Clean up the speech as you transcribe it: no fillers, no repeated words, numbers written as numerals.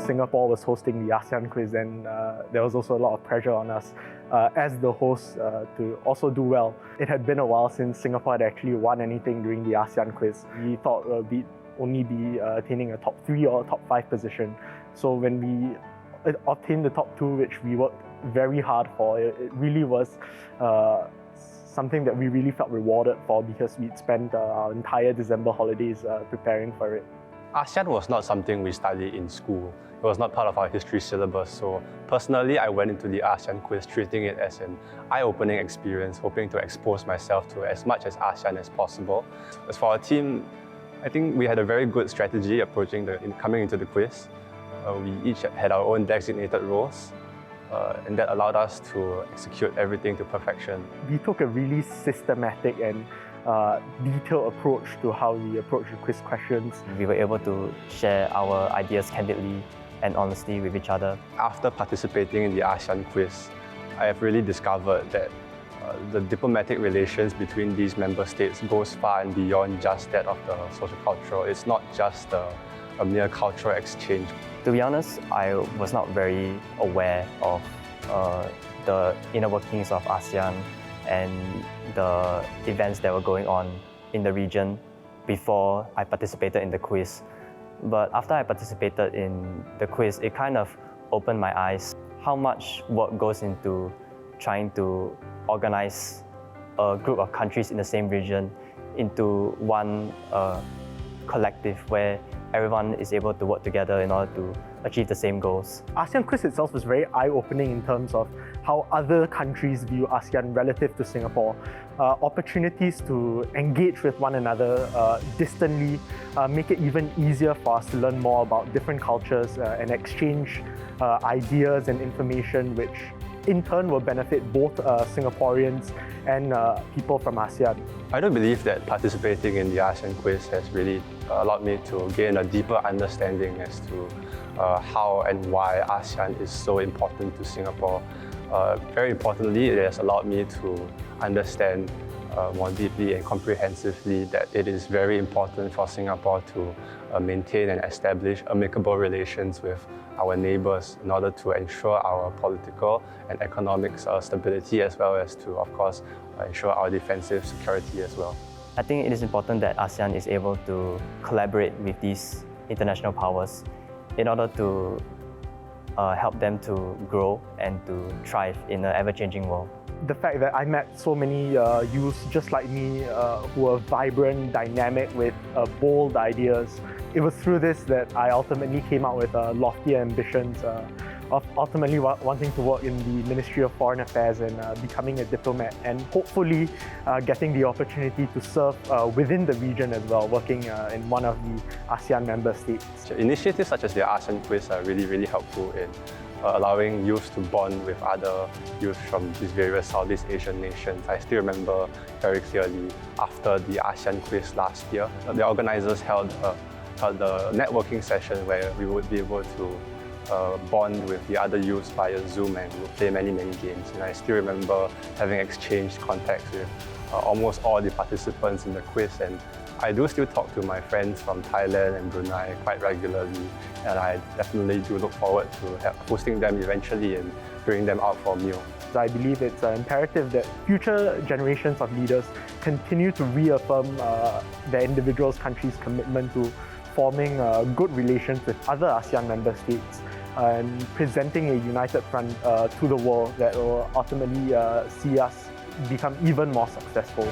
Singapore was hosting the ASEAN quiz, and there was also a lot of pressure on us as the host to also do well. It had been a while since Singapore had actually won anything during the ASEAN quiz. We thought we'd only be attaining a top 3 or top 5 position. So when we obtained the top 2, which we worked very hard for, it really was something that we really felt rewarded for, because we'd spent our entire December holidays preparing for it. ASEAN was not something we studied in school. It was not part of our history syllabus. So personally, I went into the ASEAN quiz treating it as an eye-opening experience, hoping to expose myself to as much as ASEAN as possible. As for our team, I think we had a very good strategy coming into the quiz. We each had our own designated roles, and that allowed us to execute everything to perfection. We took a really systematic and detailed approach to how we approach the quiz questions. We were able to share our ideas candidly and honestly with each other. After participating in the ASEAN quiz, I have really discovered that the diplomatic relations between these member states goes far and beyond just that of the socio-cultural. It's not just a mere cultural exchange. To be honest, I was not very aware of the inner workings of ASEAN and the events that were going on in the region before I participated in the quiz. But after I participated in the quiz, it kind of opened my eyes how much work goes into trying to organize a group of countries in the same region into one collective where everyone is able to work together in order to achieve the same goals. ASEAN quiz itself was very eye-opening in terms of how other countries view ASEAN relative to Singapore. Opportunities to engage with one another distantly make it even easier for us to learn more about different cultures and exchange ideas and information, which in turn will benefit both Singaporeans and people from ASEAN. I do believe that participating in the ASEAN quiz has really allowed me to gain a deeper understanding as to how and why ASEAN is so important to Singapore. Very importantly, it has allowed me to understand more deeply and comprehensively that it is very important for Singapore to maintain and establish amicable relations with our neighbours in order to ensure our political and economic stability, as well as to, of course, ensure our defensive security as well. I think it is important that ASEAN is able to collaborate with these international powers in order to help them to grow and to thrive in an ever-changing world. The fact that I met so many youths just like me who are vibrant, dynamic, with bold ideas. It was through this that I ultimately came out with lofty ambitions of ultimately wanting to work in the Ministry of Foreign Affairs and becoming a diplomat, and hopefully getting the opportunity to serve within the region as well, working in one of the ASEAN member states. Initiatives such as the ASEAN quiz are really helpful in allowing youth to bond with other youth from these various Southeast Asian nations. I still remember very clearly after the ASEAN quiz last year, the organizers held the networking session where we would be able to bond with the other youths via Zoom, and we would play many games. And I still remember having exchanged contacts with almost all the participants in the quiz, and I do still talk to my friends from Thailand and Brunei quite regularly, and I definitely do look forward to hosting them eventually and bringing them out for a meal. I believe it's imperative that future generations of leaders continue to reaffirm their individual countries' commitment to forming good relations with other ASEAN member states and presenting a united front to the world that will ultimately see us become even more successful.